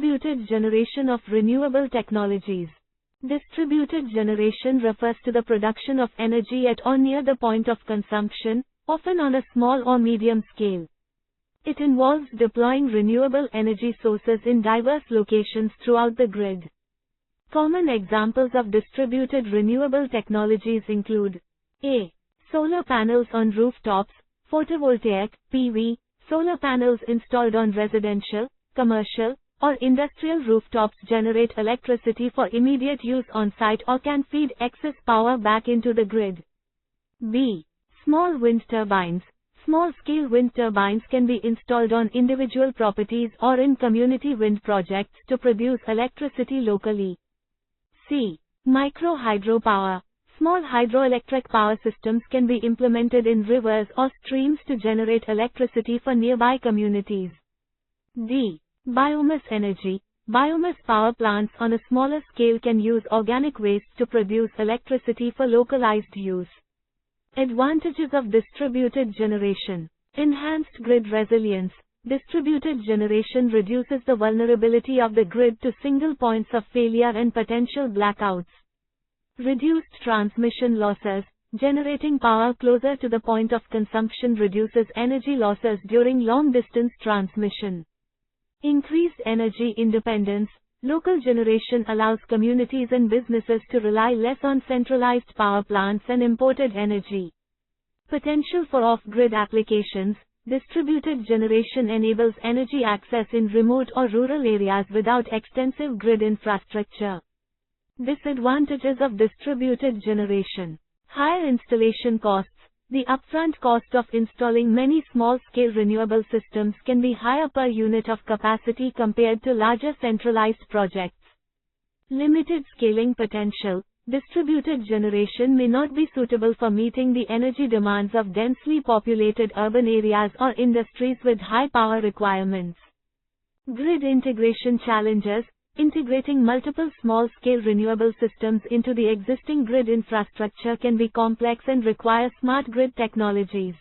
Distributed generation of renewable technologies. Distributed generation refers to the production of energy at or near the point of consumption, often on a small or medium scale. It involves deploying renewable energy sources in diverse locations throughout the grid. Common examples of distributed renewable technologies include a. Solar panels on rooftops, photovoltaic, PV, solar panels installed on residential, commercial, or industrial rooftops generate electricity for immediate use on-site or can feed excess power back into the grid. B. Small wind turbines. Small-scale wind turbines can be installed on individual properties or in community wind projects to produce electricity locally. C. Micro hydropower. Small hydroelectric power systems can be implemented in rivers or streams to generate electricity for nearby communities. D. Biomass energy. Biomass power plants on a smaller scale can use organic waste to produce electricity for localized use. Advantages of distributed generation. Enhanced grid resilience. Distributed generation reduces the vulnerability of the grid to single points of failure and potential blackouts. Reduced transmission losses. Generating power closer to the point of consumption reduces energy losses during long-distance transmission. Increased energy independence. Local generation allows communities and businesses to rely less on centralized power plants and imported energy. Potential for off-grid applications. Distributed generation enables energy access in remote or rural areas without extensive grid infrastructure. Disadvantages of distributed generation. Higher installation costs. The upfront cost of installing many small-scale renewable systems can be higher per unit of capacity compared to larger centralized projects. Limited scaling potential. Distributed generation may not be suitable for meeting the energy demands of densely populated urban areas or industries with high power requirements. Grid integration challenges. Integrating multiple small-scale renewable systems into the existing grid infrastructure can be complex and require smart grid technologies.